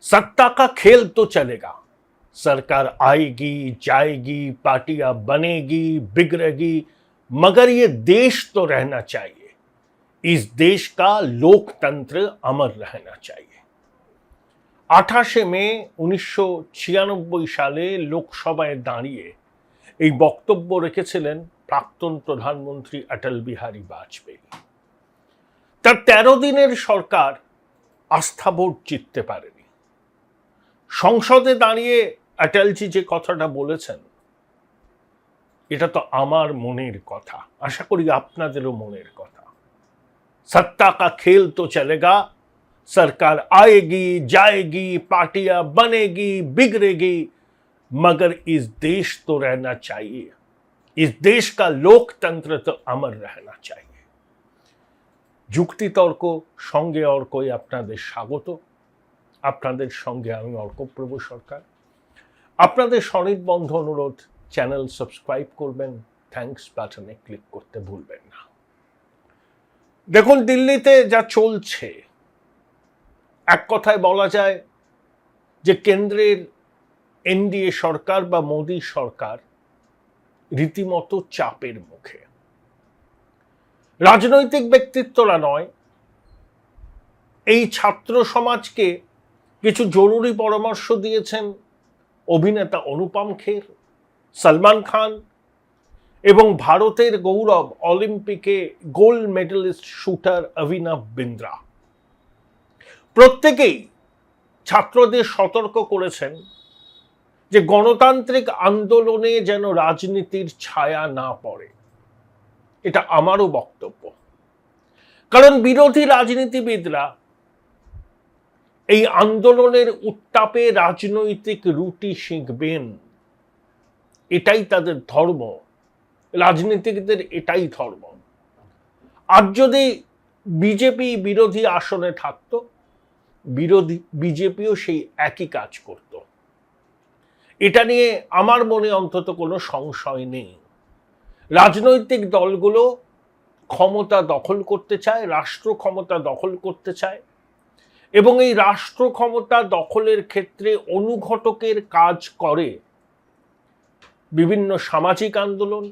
सत्ता का खेल तो चलेगा, सरकार आएगी जाएगी, पार्टियां बनेगी बिगड़ेगी, मगर ये देश तो रहना चाहिए। इस देश का लोकतंत्र अमर रहना चाहिए। 28 মে 1996 সালে লোকসভায় দাঁড়িয়ে এই বক্তব্য রেখেছিলেন প্রাক্তন প্রধানমন্ত্রী অটল বিহারী বাজপেয়ী। তার 13 দিনের সরকার আস্থা ভোট জিততে পারেনি। সংসদে দাঁড়িয়ে অটলজি যে কথাটা বলেছেন, এটা তো আমার মনের কথা, আশা করি আপনাদেরও মনের কথা। सत्ता का खेल तो चलेगा, सरकार आएगी जाएगी, पार्टियां बनेगी बिगड़ेगी, मगर इस देश तो रहना चाहिए। इस देश का लोकतंत्र तो अमर रहना चाहिए। যুক্তি তর্ক সঙ্গে অর্কই আপনাদের স্বাগত। আপনাদের সঙ্গে আমি অর্কপ্রভু সরকার। আপনাদের সনির্বন্ধ অনুরোধ, চ্যানেল সাবস্ক্রাইব করবেন, থ্যাঙ্কস বাটনে ক্লিক করতে ভুলবেন না। দেখুন, দিল্লিতে যা চলছে, এক কথায় বলা যায় যে কেন্দ্রের এনডিএ সরকার বা মোদী সরকার রীতিমতো চাপের মুখে। রাজনৈতিক ব্যক্তিত্বরা নয়, এই ছাত্র সমাজকে কিছু জরুরি পরামর্শ দিয়েছেন অভিনেতা অনুপম খের, সলমান খান এবং ভারতের গৌরব অলিম্পিকে গোল্ড মেডেলিস্ট শুটার অভিনব বিন্দ্রা। প্রত্যেকেই ছাত্রদের সতর্ক করেছেন যে গণতান্ত্রিক আন্দোলনে যেন রাজনীতির ছায়া না পড়ে। এটা আমারও বক্তব্য, কারণ বিরোধী রাজনীতিবিদরা এই আন্দোলনের উত্তাপে রাজনৈতিক রুটি শিখবেন, এটাই তাদের ধর্ম। রাজনীতিকদের এটাই ধর্ম। আর যদি বিজেপি বিরোধী আসনে থাকতো, বিজেপিও সেই একই কাজ করত। এটা নিয়ে আমার মনে অন্তত কোনো সংশয় নেই। রাজনৈতিক দলগুলো ক্ষমতা দখল করতে চায়, রাষ্ট্র ক্ষমতা দখল করতে চায়, এবং এই রাষ্ট্র ক্ষমতা দখলের ক্ষেত্রে অনুঘটকের কাজ করে বিভিন্ন সামাজিক আন্দোলন,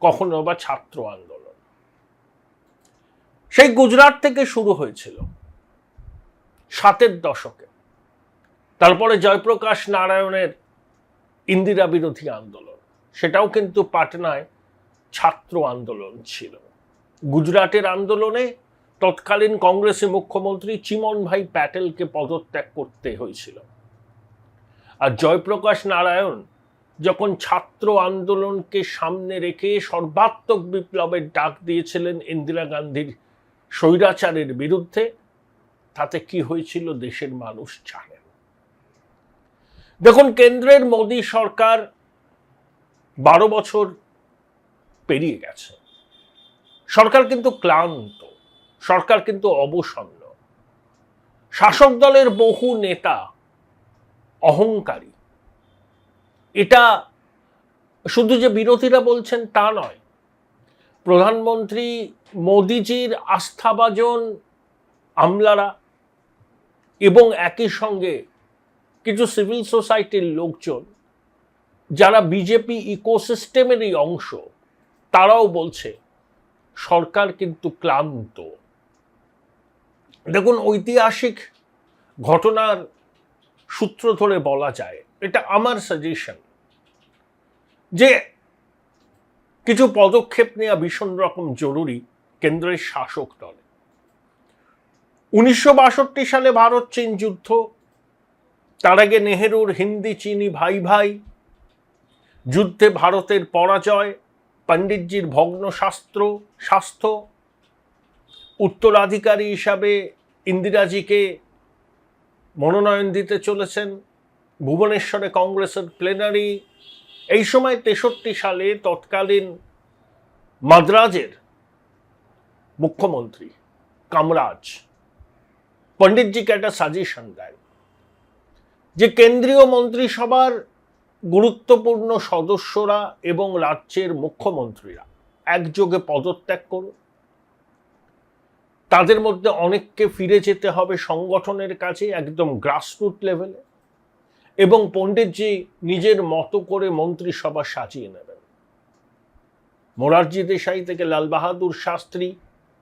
কখনো বা ছাত্র আন্দোলন। সেই গুজরাট থেকে শুরু হয়েছিল 7-এর দশকে। তারপরে জয়প্রকাশ নারায়ণের ইন্দিরা বিরোধী আন্দোলন, সেটাও কিন্তু পাটনায় ছাত্র আন্দোলন ছিল। গুজরাটের আন্দোলনে তৎকালীন কংগ্রেসি মুখ্যমন্ত্রী চিমন ভাই প্যাটেলকে পদত্যাগ করতে হয়েছিল। আর জয়প্রকাশ নারায়ণ যখন ছাত্র আন্দোলনকে সামনে রেখে সর্বাত্মক বিপ্লবের ডাক দিয়েছিলেন ইন্দিরা গান্ধীর স্বৈরাচারের বিরুদ্ধে, তাতে কি হয়েছিল দেশের মানুষ জানেন। দেখুন, কেন্দ্রের মোদী সরকার 12 বছর পেরিয়ে গেছে। সরকার কিন্তু ক্লান্ত, সরকার কিন্তু অবসন্ন। শাসক দলের বহু নেতা অহংকারী। এটা শুধু যে বিরোধীরা বলছেন তা নয়, প্রধানমন্ত্রী মোদিজির আস্থাভাজন আমলারা এবং একই সঙ্গে কিছু সিভিল সোসাইটির লোকজন যারা বিজেপি ইকোসিস্টেমেরই অংশ, তারাও বলছে সরকার কিন্তু ক্লান্ত। দেখুন, ঐতিহাসিক ঘটনার সূত্র ধরে বলা যায়, এটা আমার সাজেশন, যে কিছু পদক্ষেপ নেওয়া ভীষণ রকম জরুরি কেন্দ্রের শাসক দলে। 1962 সালে ভারত চীন যুদ্ধ, তার আগে নেহেরুর হিন্দি চিনি ভাই ভাই, যুদ্ধে ভারতের পরাজয়, পণ্ডিতজির ভগ্ন স্বাস্থ্য, উত্তরাধিকারী হিসাবে ইন্দিরাজিকে মনোনয়ন দিতে চলেছেন, ভুবনেশ্বরে কংগ্রেসের প্লেনারি। এই সময় 63 সালে তৎকালীন মাদ্রাজের মুখ্যমন্ত্রী কামরাজ পণ্ডিতজিকে একটা সাজেশন দেন যে কেন্দ্রীয় মন্ত্রিসভার গুরুত্বপূর্ণ সদস্যরা এবং রাজ্যের মুখ্যমন্ত্রীরা একযোগে পদত্যাগ করুন তাদের মধ্যে অনেককে ফিরে যেতে হবে সংগঠনের কাছে একদম গ্রাসরুট লেভেলে, এবং পণ্ডিতজি নিজের মতো করে মন্ত্রিসভা সাজিয়ে নেবেন। মোরারজি দেশাই থেকে লাল বাহাদুর শাস্ত্রী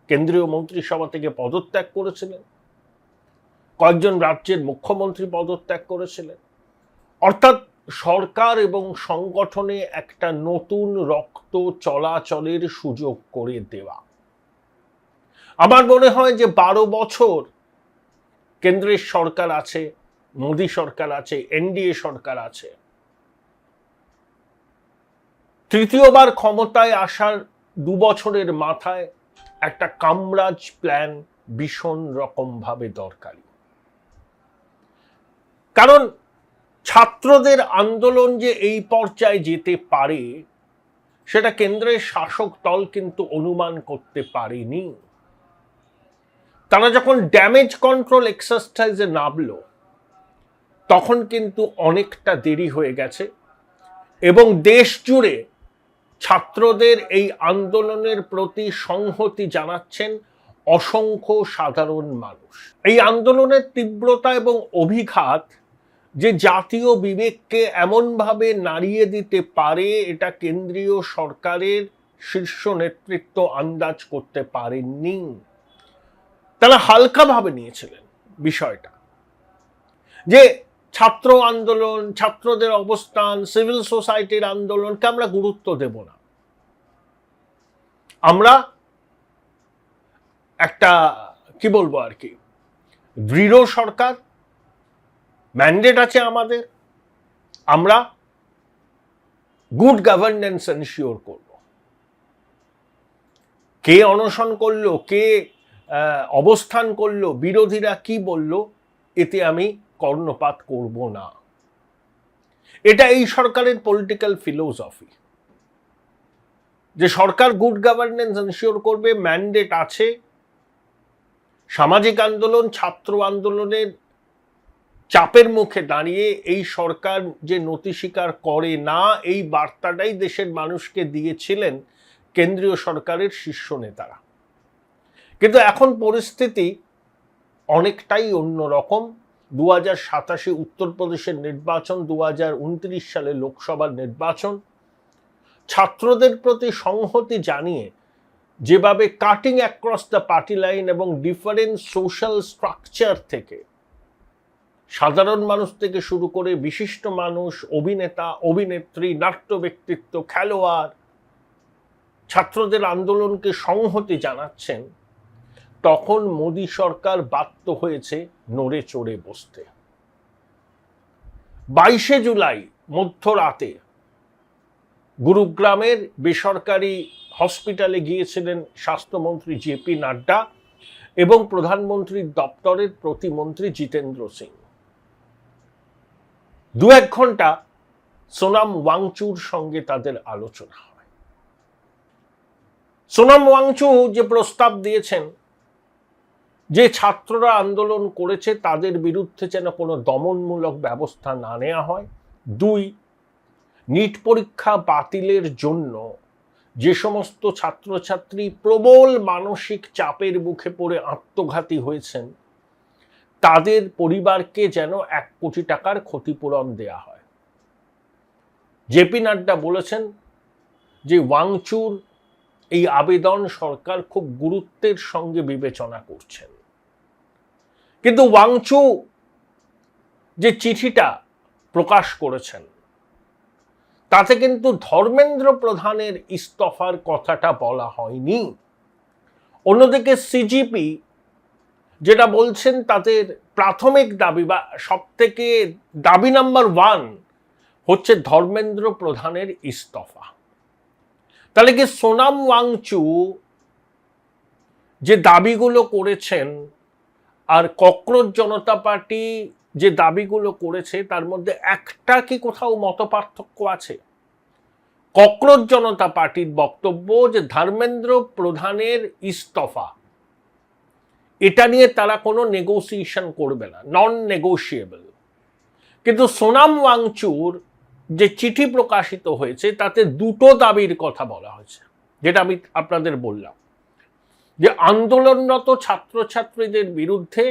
কেন্দ্রীয় মন্ত্রিসভা থেকে পদত্যাগ করেছিলেন, কয়েকজন রাজ্যের মুখ্যমন্ত্রী পদত্যাগ করেছিলেন। অর্থাৎ সরকার এবং সংগঠনে একটা নতুন রক্ত চলাচলের সুযোগ করে দেওয়া। আমার মনে হয় যে 12 বছর কেন্দ্রের সরকার আছে, মোদী সরকার আছে, এনডিএ সরকার আছে, তৃতীয়বার ক্ষমতায় আসার 2 বছরের মাথায় একটা কামরাজ প্ল্যান ভীষণ রকম ভাবে দরকারি। কারণ ছাত্রদের আন্দোলন যে এই পর্যায়ে যেতে পারে সেটা কেন্দ্রের শাসক দল কিন্তু অনুমান করতে পারেনি। তারা যখন ড্যামেজ কন্ট্রোল এক্সারসাইজে নামলো তখন কিন্তু অনেকটা দেরি হয়ে গেছে, এবং দেশ জুড়ে ছাত্রদের এই আন্দোলনের প্রতি সংহতি জানাচ্ছেন অসংখ্য সাধারণ মানুষ। এই আন্দোলনের তীব্রতা এবং অভিঘাত যে জাতীয় বিবেককে এমনভাবে নাড়িয়ে দিতে পারে এটা কেন্দ্রীয় সরকারের শীর্ষ নেতৃত্ব আন্দাজ করতে পারেননি। তারা হালকাভাবে নিয়েছিলেন বিষয়টা, যে ছাত্র আন্দোলন, ছাত্রদের অবস্থান, সিভিল সোসাইটির আন্দোলনকে আমরা গুরুত্ব দেব না, আমরা একটা কি বলবো আর কি দৃঢ় সরকার, ম্যান্ডেট আছে আমাদের, আমরা গুড গভর্নেন্স এনশিওর করব। কে অনশন করলো, কে অবস্থান করলো, বিরোধীরা কি বলল, এতে আমি কর্ণপাত করব না। এটা এই সরকারের পলিটিক্যাল ফিলোসফি, যে সরকার গুড গভর্নেন্স এনশিওর করবে, ম্যান্ডেট আছে। সামাজিক আন্দোলন, ছাত্র আন্দোলনের চাপের মুখে দাঁড়িয়ে এই সরকার যে নতি স্বীকার করে না, এই বার্তাটাই দেশের মানুষকে দিয়েছিলেন কেন্দ্রীয় সরকারের শীর্ষ নেতারা। কিন্তু এখন পরিস্থিতি অনেকটাই অন্যরকম। 2027 উত্তরপ্রদেশের নির্বাচন, 2029 সালে লোকসভার নির্বাচন। ছাত্রদের প্রতি সংহতি জানিয়ে যেভাবে cutting across the party line এবং ডিফারেন্ট সোশ্যাল স্ট্রাকচার থেকে সাধারণ মানুষ থেকে শুরু করে বিশিষ্ট মানুষ, অভিনেতা, অভিনেত্রী, নাট্য ব্যক্তিত্ব, খেলোয়াড় ছাত্রদের আন্দোলনকে সংহতি জানাচ্ছেন, তখন মোদী সরকার বাধ্য হয়েছে নড়ে চড়ে বসতে। 22 জুলাই মধ্যরাতে গুরুগ্রামের বেসরকারি হসপিটালে গিয়েছিলেন স্বাস্থ্যমন্ত্রী জেপি নাড্ডা এবং প্রধানমন্ত্রীর দপ্তরের প্রতিমন্ত্রী জিতেন্দ্র সিং। 2-1 ঘন্টা সোনাম ওয়াংচুর সঙ্গে তাদের আলোচনা হয়। সোনাম ওয়াংচু যে প্রস্তাব দিয়েছেন যে ছাত্ররা আন্দোলন করেছে তাদের বিরুদ্ধে যেন কোনো দমনমূলক ব্যবস্থা না নেওয়া হয়। 2, নিট পরীক্ষা বাতিলের জন্য যে সমস্ত ছাত্রছাত্রী প্রবল মানসিক চাপের মুখে পড়ে আত্মঘাতী হয়েছেন তাদের পরিবারকে যেন 1 কোটি টাকার ক্ষতিপূরণ দেয়া হয়। জেপি নাড্ডা বলেছেন যে ওয়াংচুর এই আবেদন সরকার খুব গুরুত্বের সঙ্গে বিবেচনা করছেন। কিন্তু ওয়াংচু যে চিঠিটা প্রকাশ করেছেন তাতে কিন্তু ধর্মেন্দ্র প্রধানের ইস্তফার কথাটা বলা হয়নি। অন্যদিকে সিজিপি যেটা বলছেন তাদের প্রাথমিক দাবি বা সবথেকে দাবি নাম্বার 1 হচ্ছে ধর্মেন্দ্র প্রধানের ইস্তফা। তাহলে কি সোনাম ওয়াংচু যে দাবিগুলো করেছেন আর ককরোচ জনতা পার্টি যে দাবিগুলো করেছে তার মধ্যে একটা কি কোথাও মতপার্থক্য আছে? ককরোচ জনতা পার্টির বক্তব্য যে ধর্মেন্দ্র প্রধানের ইস্তফা এটা নিয়ে তারা কোনো নেগোসিয়েশন করবে না, নন নেগোশিয়েবল। কিন্তু সোনাম ওয়াংচুর যে চিঠি প্রকাশিত হয়েছে তাতে 2টো দাবির কথা বলা হয়েছে, যেটা আমি আপনাদের বললাম। যে আন্দোলনরত ছাত্রছাত্রীদের বিরুদ্ধে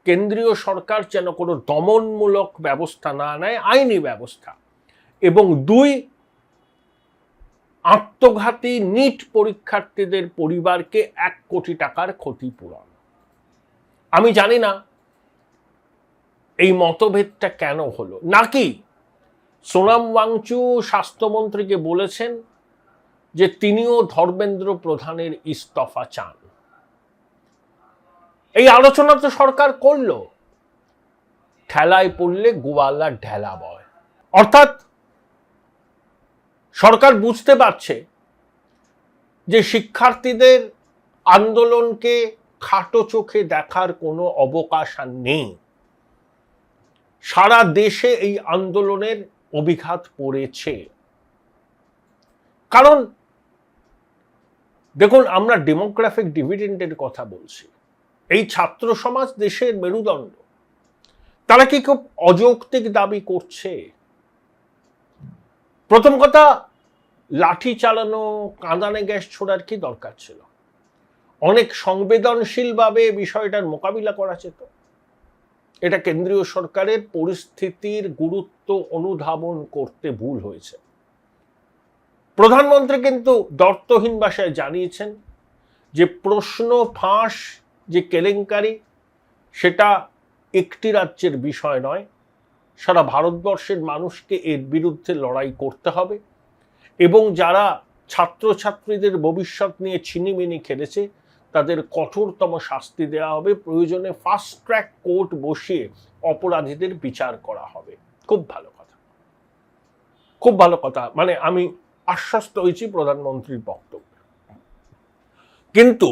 কেন্দ্রীয় সরকার যেন কোনো দমনমূলক ব্যবস্থা না নেয়, আইনি ব্যবস্থা। এবং 2, আত্মঘাতী নিট পরীক্ষার্থীদের পরিবারকে 1 কোটি টাকার ক্ষতিপূরণ। আমি জানি না এই মতভেদটা কেন হলো, নাকি সোনাম ওয়াংচু স্বাস্থ্যমন্ত্রীকে বলেছেন যে তিনিও ধর্মেন্দ্র প্রধানের ইস্তফা চান। এই আলোচনা তো সরকার করলো, ঠেলায় পড়লে গোয়ালা ঢেলা বয়। অর্থাৎ সরকার বুঝতে পারছে যে শিক্ষার্থীদের আন্দোলনকে খাটো চোখে দেখার কোনো অবকাশ আর নেই। সারা দেশে এই আন্দোলনের অভিঘাত পড়েছে। কারণ দেখুন, আমরা ডেমোগ্রাফিক ডিভিডেন্ডের কথা বলছি। এই ছাত্র সমাজ দেশের মেরুদণ্ড, তারা কি খুব অযৌক্তিক দাবি করছে? প্রথম কথা, লাঠি চালানো, কাঁদানে গ্যাস ছোড়ার কি দরকার ছিল? অনেক সংবেদনশীলভাবে বিষয়টার মোকাবিলা করা যেত। এটা কেন্দ্রীয় সরকারের পরিস্থিতির গুরুত্ব অনুধাবন করতে ভুল হয়েছে। প্রধানমন্ত্রী কিন্তু দর্তহীন ভাষায় জানিয়েছেন যে প্রশ্ন ফাঁস যে কেলেঙ্কারি, সেটা একটি রাজ্যের বিষয় নয়, সারা ভারতবর্ষের মানুষকে এর বিরুদ্ধে লড়াই করতে হবে। এবং যারা ছাত্রছাত্রীদের ভবিষ্যৎ নিয়ে ছিনিমিনি খেলেছে তাদের কঠোরতম শাস্তি দেওয়া হবে, প্রয়োজনে ফাস্ট ট্র্যাক কোর্ট বসিয়ে অপরাধীদের বিচার করা হবে। খুব ভালো কথা, খুব ভালো কথা। মানে আমি আশ্বস্ত হয়েছি প্রধানমন্ত্রীর বক্তব্য। কিন্তু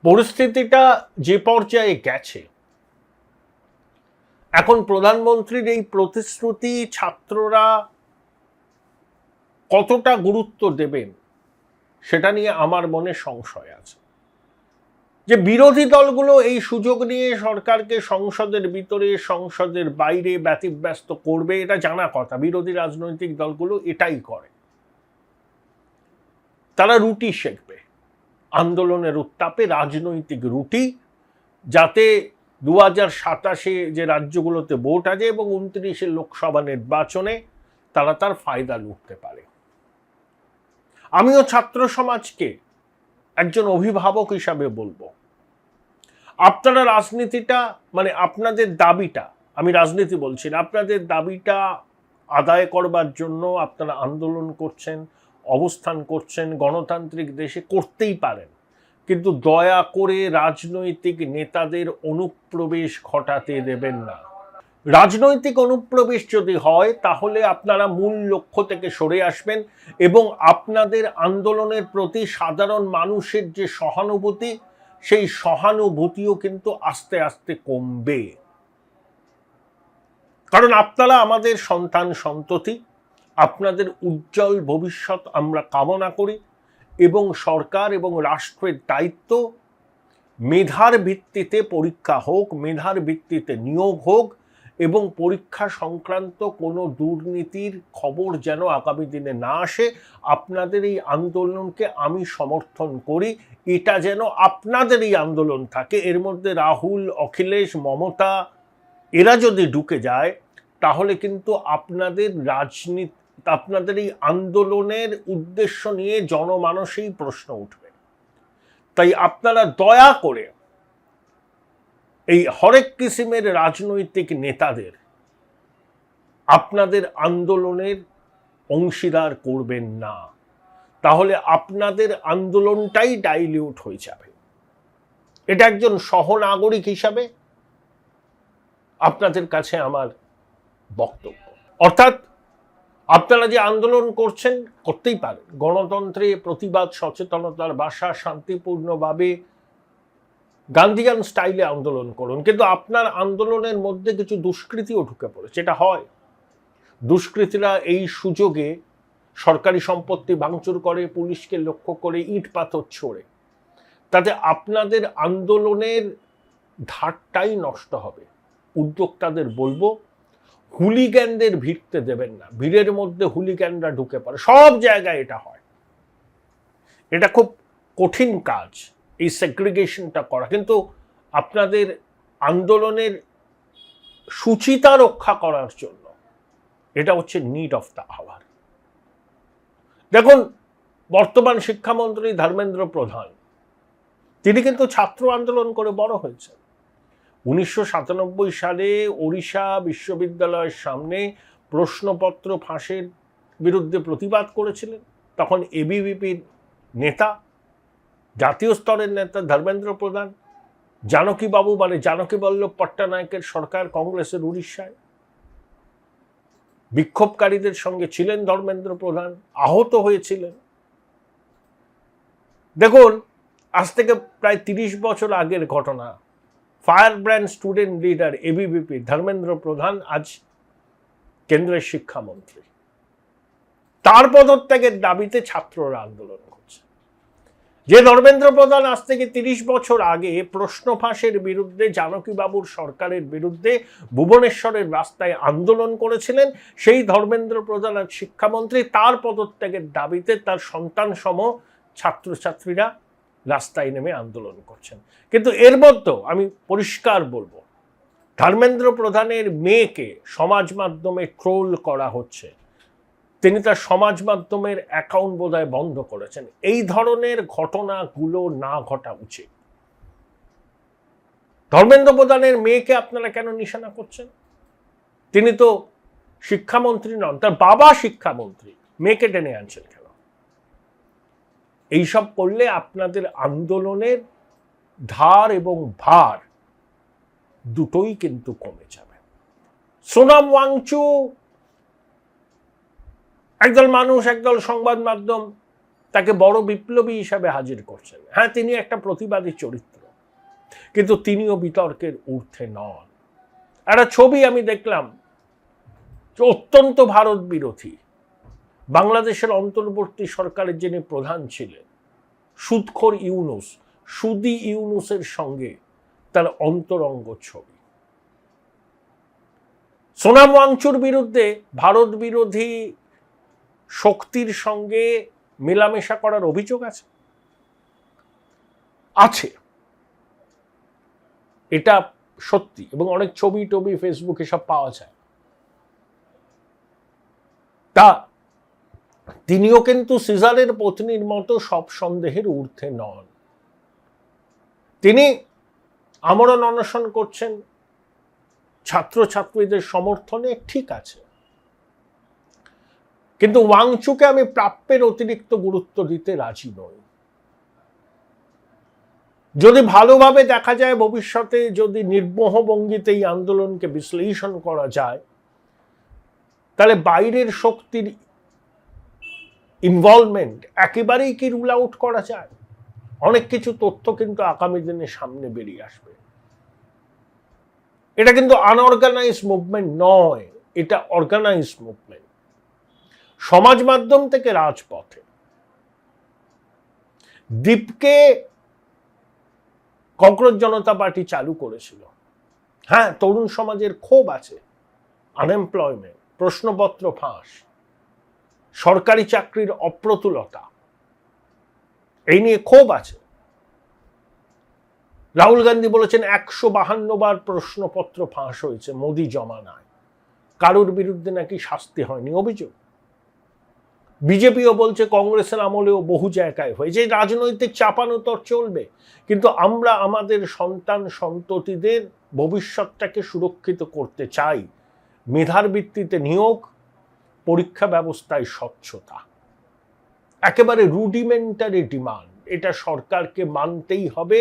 পরিস্থিতিটা যে পর্যায়ে গেছে, এখন প্রধানমন্ত্রীর এই প্রতিশ্রুতি ছাত্ররা কতটা গুরুত্ব দেবেন সেটা নিয়ে আমার মনে সংশয় আছে। যে বিরোধী দলগুলো এই সুযোগ নিয়ে সরকারকে সংসদের ভিতরে সংসদের বাইরে ব্যতিব্যস্ত করবে, এটা জানা কথা। বিরোধী রাজনৈতিক দলগুলো এটাই করে। তারা রুটি সেঁকবে আন্দোলনের উত্তাপে, রাজনৈতিক রুটি, যাতে 2027 যে রাজ্যগুলোতে ভোট আছে এবং 29 লোকসভা নির্বাচনে তারা তার ফায়দা লুটতে পারে। আমিও ছাত্র সমাজকে একজন অভিভাবক হিসাবে বলবো, আপনারা রাজনীতিটা, মানে আপনাদের দাবিটা, আমি রাজনীতি বলছি না, আপনাদের দাবিটা আদায় করবার জন্য আপনারা আন্দোলন করছেন, অবস্থান করছেন, গণতান্ত্রিক দেশে করতেই পারেন, কিন্তু দয়া করে রাজনৈতিক নেতাদের অনুপ্রবেশ ঘটাতে দেবেন না। রাজনৈতিক অনুপ্রবেশ যদি হয় তাহলে আপনারা মূল লক্ষ্য থেকে সরে আসবেন এবং আপনাদের আন্দোলনের প্রতি সাধারণ মানুষের যে সহানুভূতি, সেই সহানুভূতিও কিন্তু আস্তে আস্তে কমবে। কারণ আপনারা আমাদের সন্তান সন্ততি, আপনাদের উজ্জ্বল ভবিষ্যৎ আমরা কামনা করি এবং সরকার এবং রাষ্ট্রের দায়িত্ব মেধার ভিত্তিতে পরীক্ষা হোক, মেধার ভিত্তিতে নিয়োগ হোক এবং পরীক্ষা সংক্রান্ত কোনো দুর্নীতির খবর যেন আগামী দিনে না আসে। আপনাদের এই আন্দোলনকে আমি সমর্থন করি, এটা যেন আপনাদের এই আন্দোলন থাকে। এর মধ্যে রাহুল, অখিলেশ, মমতা এরা যদি ঢুকে যায় তাহলে কিন্তু আপনাদের রাজনীতি, আপনাদের এই আন্দোলনের উদ্দেশ্য নিয়ে জনমানসেই প্রশ্ন উঠবে। তাই আপনারা দয়া করে এই হরেক কিসিমের রাজনৈতিক নেতাদের আপনাদের আন্দোলনের অংশীদার করবেন না, তাহলে আপনাদের আন্দোলনটাই ডাইলিউট হয়ে যাবে। এটা একজন সহনাগরিক হিসাবে আপনাদের কাছে আমার বক্তব্য। অর্থাৎ আপনারা যে আন্দোলন করছেন, করতেই পারেন, গণতন্ত্রে প্রতিবাদ, সচেতনতার ভাষা, শান্তিপূর্ণভাবে গান্ধীয়ান স্টাইলে আন্দোলন করুন, কিন্তু আপনার আন্দোলনের মধ্যে কিছু দুষ্কৃতিও ঢুকে পড়েছে। এটা হয়, দুষ্কৃতীরা এই সুযোগে সরকারি সম্পত্তি ভাঙচুর করে, পুলিশকে লক্ষ্য করে ইট পাথর ছোড়ে, তাতে আপনাদের আন্দোলনের ধারটাই নষ্ট হবে। উদ্যোক্তাদের বলবো, হুলিগ্যানদের ভিড়তে দেবেন না। ভিড়ের মধ্যে হুলিগ্যানরা ঢুকে পড়ে, সব জায়গায় এটা হয়। এটা খুব কঠিন কাজ এই সেগ্রিগেশনটা করা, কিন্তু আপনাদের আন্দোলনের সুচিতা রক্ষা করার জন্য এটা হচ্ছে নিড অফ দ্য আওয়ার। দেখুন, বর্তমান শিক্ষামন্ত্রী ধর্মেন্দ্র প্রধান, তিনি কিন্তু ছাত্র আন্দোলন করে বড় হয়েছেন। 1997 সালে ওড়িশা বিশ্ববিদ্যালয়ের সামনে প্রশ্নপত্র ফাঁসের বিরুদ্ধে প্রতিবাদ করেছিলেন। তখন এবিভিপির নেতা, জাতীয় স্তরের নেতা ধর্মেন্দ্র প্রধান, জানকী বাবু মানে জানকী বল্লভ পট্টনায়কের সরকার কংগ্রেসের উড়িষ্যায়, বিক্ষোভকারীদের সঙ্গে ছিলেন ধর্মেন্দ্র প্রধান, আহত হয়েছিলেন। দেখুন, আজ থেকে প্রায় 30 বছর আগের ঘটনা। Fire brand student leader ABVP Dharmendra প্রধান আজ কেন্দ্রের শিক্ষামন্ত্রী। তার পদত্যাগের দাবিতে ছাত্ররা আন্দোলন করছে। যে ধর্মেন্দ্র প্রধান আজ থেকে 30 বছর আগে প্রশ্ন ফাঁসের বিরুদ্ধে, জানকী বাবুর সরকারের বিরুদ্ধে ভুবনেশ্বরের রাস্তায় আন্দোলন করেছিলেন, সেই ধর্মেন্দ্র প্রধান আজ শিক্ষামন্ত্রী। তার পদত্যাগের দাবিতে তার সন্তান সম ছাত্রছাত্রীরা রাস্তায় নেমে আন্দোলন করছেন। কিন্তু এর মধ্যেও আমি পরিষ্কার বলবো, ধর্মেন্দ্র প্রধানের মেয়েকে সমাজ মাধ্যমে ট্রোল করা হচ্ছে। তিনি তার সমাজ মাধ্যমের অ্যাকাউন্ট বোধহয় বন্ধ করেছেন। এই ধরনের ঘটনাগুলো না ঘটা উচিত। ধর্মেন্দ্র প্রধানের মেয়েকে আপনারা কেন নিশানা করছেন? তিনি তো শিক্ষামন্ত্রী নন, তার বাবা শিক্ষামন্ত্রী, মেয়েকে টেনে আনছেন কেন? এইসব করলে আপনাদের আন্দোলনের ধার এবং ভার দুটোই কিন্তু কমে যাবে। সোনাম ওয়াংচু একদল মানুষ, একদল সংবাদ মাধ্যম তাকে বড় বিপ্লবী হিসাবে হাজির করছেন। হ্যাঁ, তিনি একটা প্রতিবাদী চরিত্র, কিন্তু তিনিও বিতর্কের ঊর্ধ্বে নন। একটা ছবি আমি দেখলাম, অত্যন্ত ভারত বিরোধী, বাংলাদেশের অন্তর্বর্তী সরকারের যিনি প্রধান ছিলেন, সুদখোর ইউনুস, সুদি ইউনুসের সঙ্গে তার অন্তরঙ্গ ছবি। সোনাম ওয়াংচুর বিরুদ্ধে ভারত বিরোধী শক্তির সঙ্গে মেলামেশা করার অভিযোগ আছে। এটা সত্যি, এবং অনেক ছবি টবি ফেসবুকে সব পাওয়া যায়। তা তিনিও কিন্তু সিজারের পত্নীর মতো সব সন্দেহের ঊর্ধ্বে নন। তিনি আমরণ অনশন করছেন ছাত্রছাত্রীদের সমর্থনে, ঠিক আছে, কিন্তু ওয়াংচুকে আমি প্রাপ্যের অতিরিক্ত গুরুত্ব দিতে রাজি নই। যদি ভালোভাবে দেখা যায়, ভবিষ্যতে যদি নির্মোহ ভঙ্গিতে এই আন্দোলনকে বিশ্লেষণ করা যায়, তাহলে বাইরের শক্তির ইনভলভমেন্ট একেবারেই কি রুল আউট করা যায়? অনেক কিছু তথ্য কিন্তু আগামী দিনে সামনে বেরিয়ে আসবে। এটা কিন্তু আনঅর্গানাইজড মুভমেন্ট নয়, এটা অর্গানাইজড মুভমেন্ট। সমাজ মাধ্যম থেকে রাজপথে দ্বীপকে কংগ্রেস জনতা পার্টি চালু করেছিল। হ্যাঁ, তরুণ সমাজের ক্ষোভ আছে, আনএমপ্লয়মেন্ট, প্রশ্নপত্র ফাঁস, সরকারি চাকরির অপ্রতুলতা, এই নিয়ে ক্ষোভ আছে। রাহুল গান্ধী বলেছেন 152 বার প্রশ্নপত্র ফাঁস হয়েছে মোদি জমানায়, কারোর বিরুদ্ধে নাকি শাস্তি হয়নি অভিযোগ। বিজেপিও বলছে কংগ্রেসের আমলেও বহু জায়গায় হয়েছে। রাজনৈতিক চাপানোতর চলবে, কিন্তু আমরা আমাদের সন্তান সন্ততিদের ভবিষ্যৎটাকে সুরক্ষিত করতে চাই। মেধার ভিত্তিতে নিয়োগ, পরীক্ষা ব্যবস্থায় স্বচ্ছতা, একেবারে রুডিমেন্টারি ডিমান্ড, এটা সরকারকে মানতেই হবে।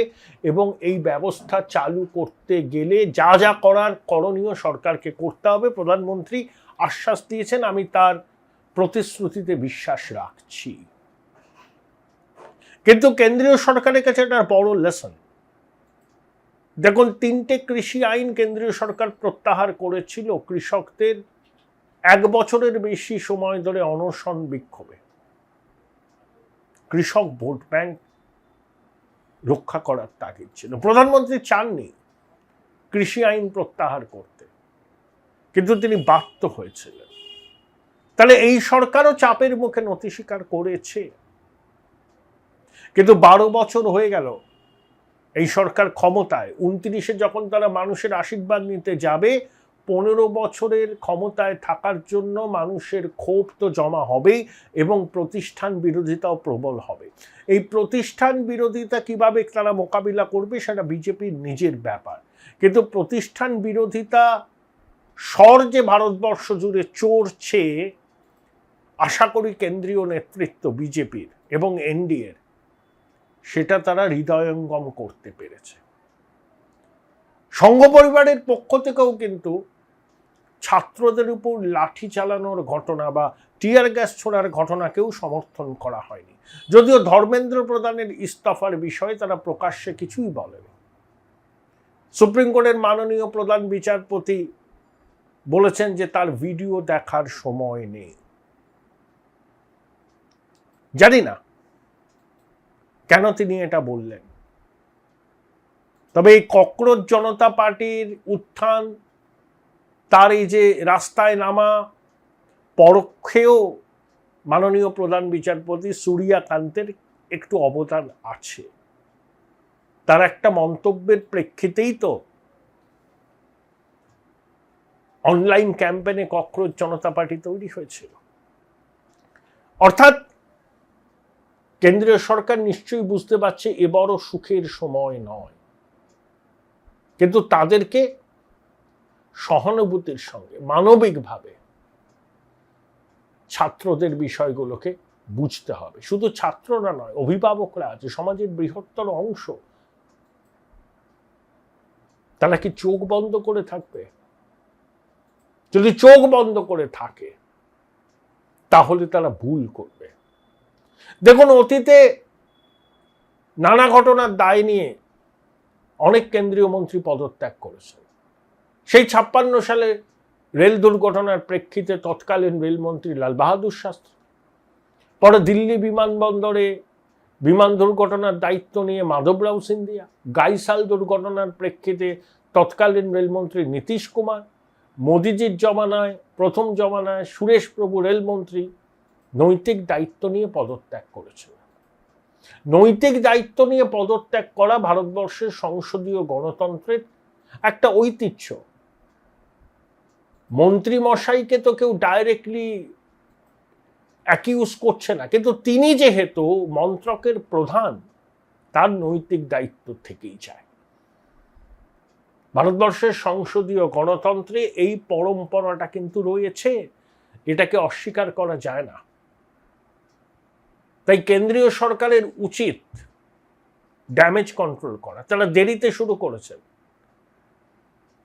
এবং এই ব্যবস্থা চালু করতে গেলে যা যা করার করণীয় সরকারকে করতে হবে। প্রধানমন্ত্রী আশ্বাস দিয়েছেন, আমি তার প্রতিশ্রুতিতে বিশ্বাস রাখছি। কিন্তু কেন্দ্রীয় সরকারের কাছে একটা বড় লেসন। দেখুন, 3টে কৃষি আইন কেন্দ্রীয় সরকার প্রত্যাহার করেছিল কৃষকদের 1 বছরের বেশি সময় ধরে অনশন বিক্ষোভে। কৃষক ভোট ব্যাংক রক্ষা করার তাগিদ ছিল। প্রধানমন্ত্রী চাননি কৃষি আইন প্রত্যাহার করতে, কিন্তু তিনি বাধ্য হয়েছিলেন। তাহলে এই সরকারও চাপের মুখে নতি স্বীকার করেছে। কিন্তু 12 বছর হয়ে গেল এই সরকার ক্ষমতায়, 29-এ যখন তারা মানুষের আশীর্বাদ নিতে যাবে, 15 বছরের ক্ষমতায় থাকার জন্য মানুষের ক্ষোভ তো জমা হবেই এবং প্রতিষ্ঠান বিরোধিতাও প্রবল হবে। এই প্রতিষ্ঠান বিরোধিতা কিভাবে তারা মোকাবিলা করবে সেটা বিজেপির নিজের ব্যাপার, কিন্তু প্রতিষ্ঠান বিরোধিতা স্বর যে ভারতবর্ষ জুড়ে চড়ছে, আশা করি কেন্দ্রীয় নেতৃত্ব বিজেপির এবং এনডিএর সেটা তারা হৃদয়ঙ্গম করতে পেরেছে। সংঘ পরিবারের পক্ষ থেকেও কিন্তু ছাত্রদের উপর লাঠি চালানোর ঘটনা বা টিয়ার গ্যাস ছোড়ার ঘটনাকেও সমর্থন করা হয়নি, যদিও ধর্মেন্দ্র প্রধানের ইস্তফার বিষয়ে তারা প্রকাশ্যে কিছুই বলেনি। সুপ্রিম কোর্টের মাননীয় প্রধান বিচারপতি বলেছেন যে তার ভিডিও দেখার সময় নেই। জানি না কেন তিনি এটা বললেন, তবে এই ককরোচ জনতা পার্টির উত্থান, তার এই যে রাস্তায় নামা, পরোক্ষেও মাননীয় প্রধান বিচারপতি সূর্যকান্তের একটু অবদান আছে। তার একটা মন্তব্যের প্রেক্ষিতেই তো অনলাইন ক্যাম্পেইনে ককরোচ জনতা পার্টি তৈরি হয়েছিল। অর্থাৎ কেন্দ্রীয় সরকার নিশ্চয়ই বুঝতে পারছে এ বড় সুখের সময় নয়, কিন্তু তাদেরকে সহানুভূতির সঙ্গে মানবিকভাবে ছাত্রদের বিষয়গুলোকে বুঝতে হবে। শুধু ছাত্ররা নয়, অভিভাবকরা আছে, সমাজের বৃহত্তর অংশ, তারা কি চোখ বন্ধ করে থাকবে? যদি চোখ বন্ধ করে থাকে তাহলে তারা ভুল করবে। দেখুন, অতীতে নানা ঘটনার দায় নিয়ে অনেক কেন্দ্রীয় মন্ত্রী পদত্যাগ করেছেন। সেই 56 সালে রেল দুর্ঘটনার প্রেক্ষিতে তৎকালীন রেলমন্ত্রী লাল বাহাদুর শাস্ত্রী, পরে দিল্লি বিমানবন্দরে বিমান দুর্ঘটনার দায়িত্ব নিয়ে মাধবরাও সিন্ধিয়া, গাইসাল দুর্ঘটনার প্রেক্ষিতে তৎকালীন রেলমন্ত্রী নীতিশ কুমার, মোদিজির জমানায়, প্রথম জমানায় সুরেশ প্রভু রেলমন্ত্রী নৈতিক দায়িত্ব নিয়ে পদত্যাগ করেছেন। নৈতিক দায়িত্ব নিয়ে পদত্যাগ করা ভারতবর্ষের সংসদীয় গণতন্ত্রের একটা ঐতিহ্য। মন্ত্রী মশাইকে তো কেউ ডাইরেক্টলি অ্যাকিউজ করছে না, কিন্তু তিনি যেহেতু মন্ত্রকের প্রধান, তার নৈতিক দায়িত্ব থেকেই যায়। ভারতবর্ষের সংসদীয় গণতন্ত্রে এই পরম্পরাটা কিন্তু রয়েছে, এটাকে অস্বীকার করা যায় না। তাই কেন্দ্রীয় সরকারের উচিত ড্যামেজ কন্ট্রোল করা। তারা দেরিতে শুরু করেছেন,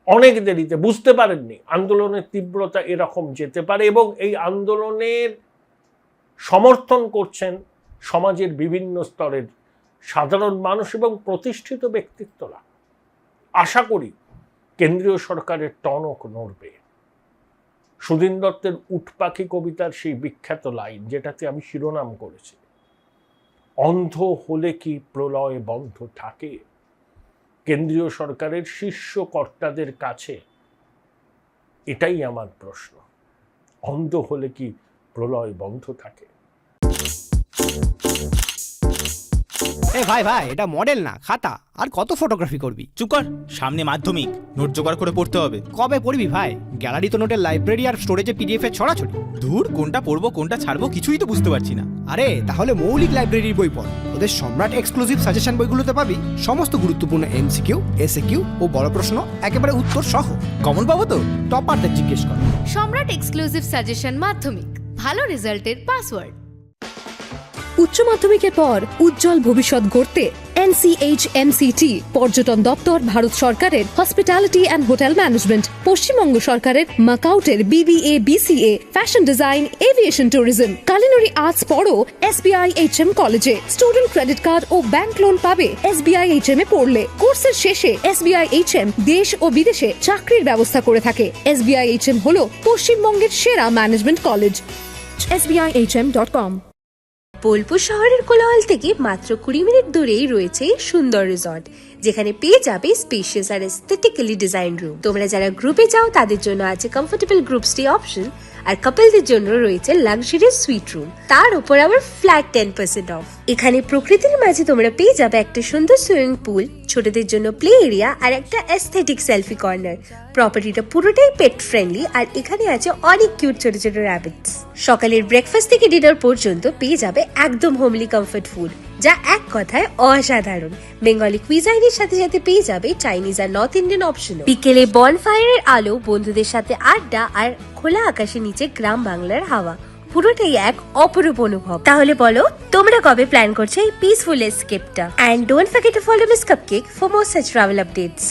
অনেক দেরিতে, বুঝতে পারেননি আন্দোলনের তীব্রতা এরকম যেতে পারে, এবং এই আন্দোলনের সমর্থন করছেন সমাজের বিভিন্ন স্তরের সাধারণ মানুষ এবং প্রতিষ্ঠিত ব্যক্তিত্বরা। আশা করি কেন্দ্রীয় সরকারের টনক নড়বে। সুধীন দত্তের উট পাখি কবিতার সেই বিখ্যাত লাইন, যেটাতে আমি শিরোনাম করেছি, অন্ধ হলে কি প্রলয় বন্ধ থাকে, কেন্দ্রীয় সরকারের শীর্ষ কর্তাদের কাছে এটাই আমার প্রশ্ন। অন্ধ হলে কি প্রলয় বন্ধ থাকে? ভাই ভাই, এটা মডেল না, খাতা। আর কত ফটোগ্রাফি করবি? চুপ কর, সামনে মাধ্যমিক, নোট জোগাড় করে পড়তে হবে। কবে পড়বি ভাই? গ্যালারি তো নোটের লাইব্রেরি আর স্টোরেজে পিডিএফ এর ছড়াছড়ি। ধুর, কোনটা পড়বো কোনটা ছাড়বো কিছুই তো বুঝতে পারছি না। আরে তাহলে মৌলিক লাইব্রেরির বই পড়। ওদের সম্রাট এক্সক্লুসিভ সাজেশন বইগুলোতে পাবি সমস্ত গুরুত্বপূর্ণ এমসিকিউ, এসএকিউ ও বড় প্রশ্ন একেবারে উত্তর সহ। কমন পাবো তো? টপারদের জিজ্ঞেস কর। সম্রাট এক্সক্লুসিভ সাজেশন মাধ্যমিক, ভালো রেজাল্টের পাসওয়ার্ড। উচ্চ মাধ্যমিকের পর উজ্জ্বল ভবিষ্যৎ গড়তে NCHMCT পর্যটন দপ্তর, ভারত সরকারের hospitality and hotel management, Paschimbanga সরকারের মাকাউটের BBA BCA, fashion design, aviation tourism, culinary arts পড়ো SBI HM কলেজে। স্টুডেন্ট ক্রেডিট কার্ড ও ব্যাংক লোন পাবে SBI HM এ পড়লে। কোর্সের শেষে SBI HM দেশ ও বিদেশে চাকরির ব্যবস্থা করে থাকে। SBI HM হলো পশ্চিমবঙ্গের সেরা ম্যানেজমেন্ট কলেজ। SBIHM.com। বোলপুর শহরের কোলাহল থেকে মাত্র 20 মিনিট দূরেই রয়েছে সুন্দর রিসর্ট, যেখানে পেয়ে যাবে স্পেশিয়াস আর এস্থেটিক্যালি ডিজাইন রুম। তোমরা যারা গ্রুপে যাও তাদের জন্য আছে কমফোর্টেবল গ্রুপ স্টে অপশন, আর কাপলদের জন্য রয়েছে লাক্সারিয়াস সুইট রুম, তার উপর আবার ফ্ল্যাট 10% অফ। এখানে প্রকৃতির মাঝে তোমরা পেয়ে যাবে একটা সুন্দর সুইমিং পুল, ছোটদের জন্য প্লে এরিয়া আর একটা অ্যাস্থেটিক সেলফি কর্নার। প্রপার্টিটা পুরোটাই পেট ফ্রেন্ডলি আর এখানে আছে অনেক কিউট ছোট ছোট র্যাবিটস। সকালের ব্রেকফাস্ট থেকে ডিনার পর্যন্ত পেয়ে যাবে একদম হোমলি কমফর্ট ফুড, যা এক কথায় অসাধারণ। বেঙ্গলি কুইজাইনের সাথে সাথে পেয়ে যাবে চাইনিজ আর নর্থ ইন্ডিয়ান অপশনও। বিকেলে বনফায়ারের আলো, বন্ধুদের সাথে আড্ডা আর খোলা আকাশের নিচে গ্রাম বাংলার হাওয়া, পুরোটাই এক অপরূপ অনুভব। তাহলে বলো তোমরা কবে প্ল্যান করছো এই পিসফুল এসকেপটা? And don't forget to follow Miss Cupcake for more such travel updates.